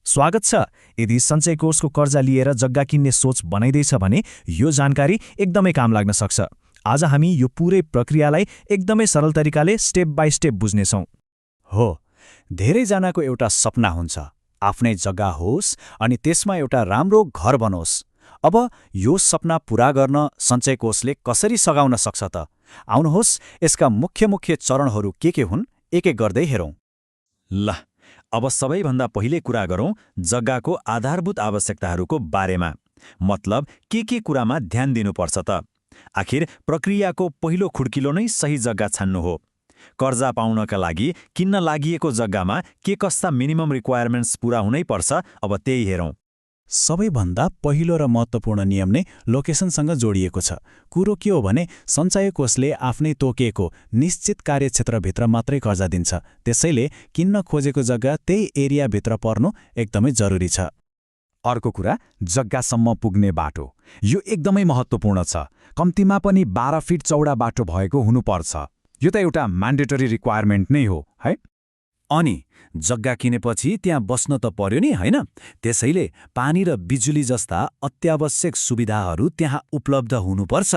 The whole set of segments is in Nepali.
स्वागत छ। यदि सञ्चय कोषको कर्जा लिएर जग्गा किन्ने सोच बनाइदैछ भने यो जानकारी एकदमै काम लाग्न सक्छ। आज हामी यो पूरै प्रक्रियालाई एकदमै सरल तरिकाले स्टेप बाई स्टेप बुझ्नेछौँ। हो, धेरैजनाको एउटा सपना हुन्छ, आफ्नै जग्गा होस् अनि त्यसमा एउटा राम्रो घर बनोस्। अब यो सपना पूरा गर्न सञ्चय कोषले कसरी सघाउन सक्छ त? आउनुहोस् यसका मुख्य चरणहरू के हुन् एक एक गर्दै हेरौँ। ल, अब सबैभन्दा पहिले कुरा गरौँ जग्गाको आधारभूत आवश्यकताहरूको बारेमा। मतलब के कुरामा ध्यान दिनुपर्छ त? आखिर प्रक्रियाको पहिलो खुड्किलो नै सही जग्गा छान्नु हो। कर्जा पाउनका लागि किन्न लागिएको जग्गामा के कस्ता मिनिमम रिक्वायरमेन्ट्स पूरा हुनै पर्छ, अब त्यही हेरौँ। सबैभन्दा पहिलो र महत्त्वपूर्ण नियम नै लोकेसनसँग जोडिएको छ। कुरो के हो भने सञ्चय कोषले आफ्नै तोकेको निश्चित कार्यक्षेत्रभित्र मात्रै कर्जा दिन्छ। त्यसैले किन्न खोजेको जग्गा त्यही एरियाभित्र पर्नु एकदमै जरुरी छ। अर्को कुरा, जग्गासम्म पुग्ने बाटो। यो एकदमै महत्त्वपूर्ण छ। कम्तीमा पनि 12 फिट चौडा बाटो भएको हुनुपर्छ। यो त एउटा म्यान्डेटरी रिक्वायरमेन्ट नै हो है। अनि जग्गा किनेपछि त्यहाँ बस्न त पर्यो नि, होइन? त्यसैले पानी र बिजुली जस्ता अत्यावश्यक सुविधाहरू त्यहाँ उपलब्ध हुनुपर्छ।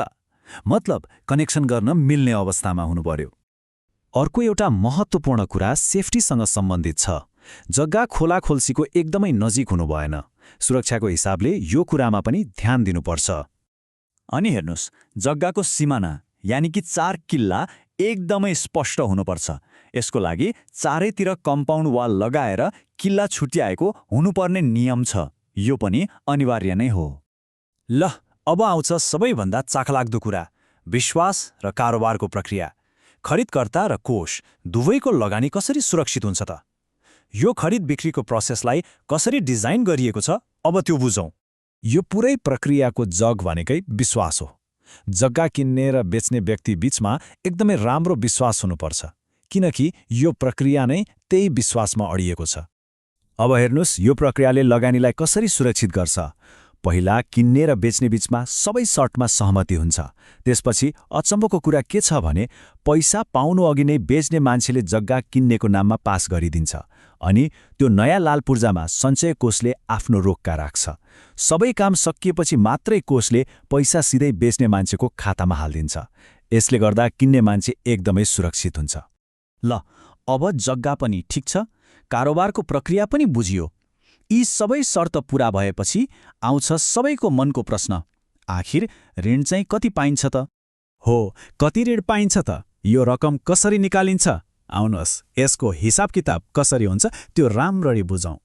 मतलब कनेक्सन गर्न मिल्ने अवस्थामा हुनु पर्यो। अर्को एउटा महत्त्वपूर्ण कुरा सेफ्टीसँग सम्बन्धित छ। जग्गा खोलाखोल्सीको एकदमै नजिक हुनु भएन। सुरक्षाको हिसाबले यो कुरामा पनि ध्यान दिनुपर्छ। अनि हेर्नुहोस्, जग्गाको सिमाना यानि कि 4 किल्ला एकदमै स्पष्ट हुनुपर्छ। यसको लागि चारैतिर कम्पाउन्ड वाल लगाएर किल्ला छुट्याएको हुनुपर्ने नियम छ। यो पनि अनिवार्य नै हो। ल, अब आउँछ सबैभन्दा चाखलाग्दो कुरा, विश्वास र कारोबारको प्रक्रिया। खरिदकर्ता र कोष दुवैको लगानी कसरी सुरक्षित हुन्छ त? यो खरिद बिक्रीको प्रोसेसलाई कसरी डिजाइन गरिएको छ, अब त्यो बुझौँ। यो पुरै प्रक्रियाको जग भनेकै विश्वास हो। जग्गा किन्ने र बेच्ने व्यक्ति बीचमा एकदमै राम्रो विश्वास हुनुपर्छ, किनकि यो प्रक्रिया नै त्यही विश्वासमा अडिएको छ। अब हेर्नुहोस्, यो प्रक्रियाले लगानीलाई कसरी सुरक्षित गर्छ। पहिला किन्ने र बेच्ने बीचमा सबै सर्टमा सहमति हुन्छ। त्यसपछि अचम्मको कुरा के छ भने पैसा पाउनु अघि नै बेच्ने मान्छेले जग्गा किन्नेको नाममा पास गरिदिन्छ। अनि त्यो नयाँ लाल पूर्जामा सञ्चय कोषले आफ्नो रोक्का राख्छ। सबै काम सकिएपछि मात्रै कोषले पैसा सिधै बेच्ने मान्छेको खातामा हालिदिन्छ। यसले गर्दा किन्ने मान्छे एकदमै सुरक्षित हुन्छ। ल, अब जग्गा पनि ठिक छ, कारोबारको प्रक्रिया पनि बुझियो। यी सबै शर्त पूरा भएपछि आउँछ सबैको मनको प्रश्न, आखिर ऋण चाहिँ कति पाइन्छ त? हो, कति ऋण पाइन्छ त? यो रकम कसरी निकालिन्छ? आउनुहोस् यसको हिसाब किताब कसरी हुन्छ त्यो राम्ररी बुझौँ।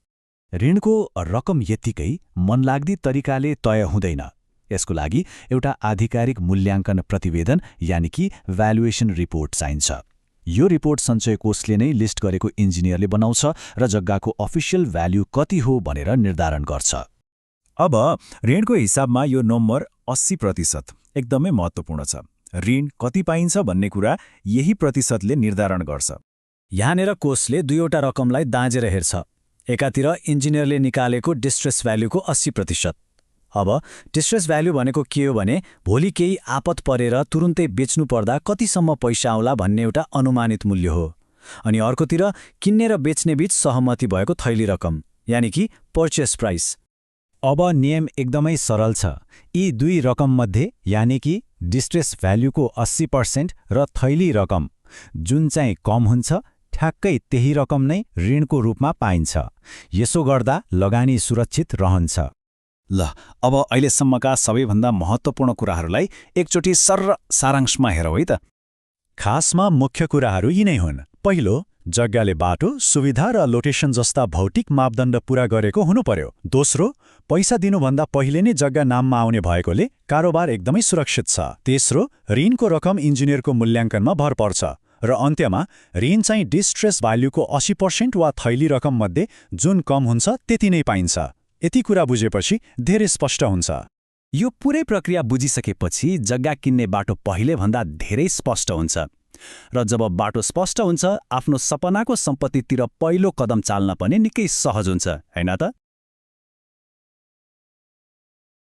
ऋणको रकम यत्तिकै मनलाग्दी तरिकाले तय हुँदैन। यसको लागि एउटा आधिकारिक मूल्याङ्कन प्रतिवेदन यानि कि भ्यालुएसन रिपोर्ट चाहिन्छ। यो रिपोर्ट सञ्चय कोषले नै लिस्ट गरेको इन्जिनियरले बनाउँछ र जग्गाको अफिसियल भ्याल्यु कति हो भनेर निर्धारण गर्छ। अब ऋणको हिसाबमा यो नम्बर 80% एकदमै महत्त्वपूर्ण छ। ऋण कति पाइन्छ भन्ने कुरा यही प्रतिशतले निर्धारण गर्छ। यहाँनिर कोषले दुईवटा रकमलाई दाँजेर हेर्छ। एकातिर इन्जिनियरले निकालेको डिस्ट्रेस भ्याल्युको 80%। अब डिस्ट्रेस भ्याल्यु भनेको के हो भने भोलि केही आपत परेर तुरुन्तै बेच्नु पर्दा कतिसम्म पैसा आउला भन्ने एउटा अनुमानित मूल्य हो। अनि अर्कोतिर किन्ने र बेच्ने बीच सहमति भएको थैली रकम यानि कि पर्चेस प्राइस। अब नियम एकदमै सरल छ। यी दुई रकममध्ये यानि कि डिस्ट्रेस भ्याल्युको 80% र थैली रकम जुन चाहिँ कम हुन्छ, ठ्याक्कै त्यही रकम नै ऋणको रूपमा पाइन्छ। यसो गर्दा लगानी सुरक्षित रहन्छ। ल, अब अहिलेसम्मका सबैभन्दा महत्त्वपूर्ण कुराहरूलाई एकचोटि सर्र सारांशमा हेरौँ है त। खासमा मुख्य कुराहरू यी नै हुन्। पहिलो, जग्गाले बाटो, सुविधा र लोकेसन जस्ता भौतिक मापदण्ड पूरा गरेको हुनु पर्यो। दोस्रो, पैसा दिनुभन्दा पहिले नै जग्गा नाममा आउने भएकोले कारोबार एकदमै सुरक्षित छ। तेस्रो, ऋणको रकम इन्जिनियरको मूल्याङ्कनमा भर पर्छ। र अन्त्यमा ऋण चाहिँ डिस्ट्रेस भ्याल्युको 80% वा थैली रकममध्ये जुन कम हुन्छ त्यति नै पाइन्छ। यति कुरा बुझेपछि धेरै स्पष्ट हुन्छ। यो पुरै प्रक्रिया बुझिसकेपछि जग्गा किन्ने बाटो पहिलेभन्दा धेरै स्पष्ट हुन्छ। र जब बाटो स्पष्ट हुन्छ, आफ्नो सपनाको सम्पत्तितिर पहिलो कदम चाल्न पनि निकै सहज हुन्छ, हैन त?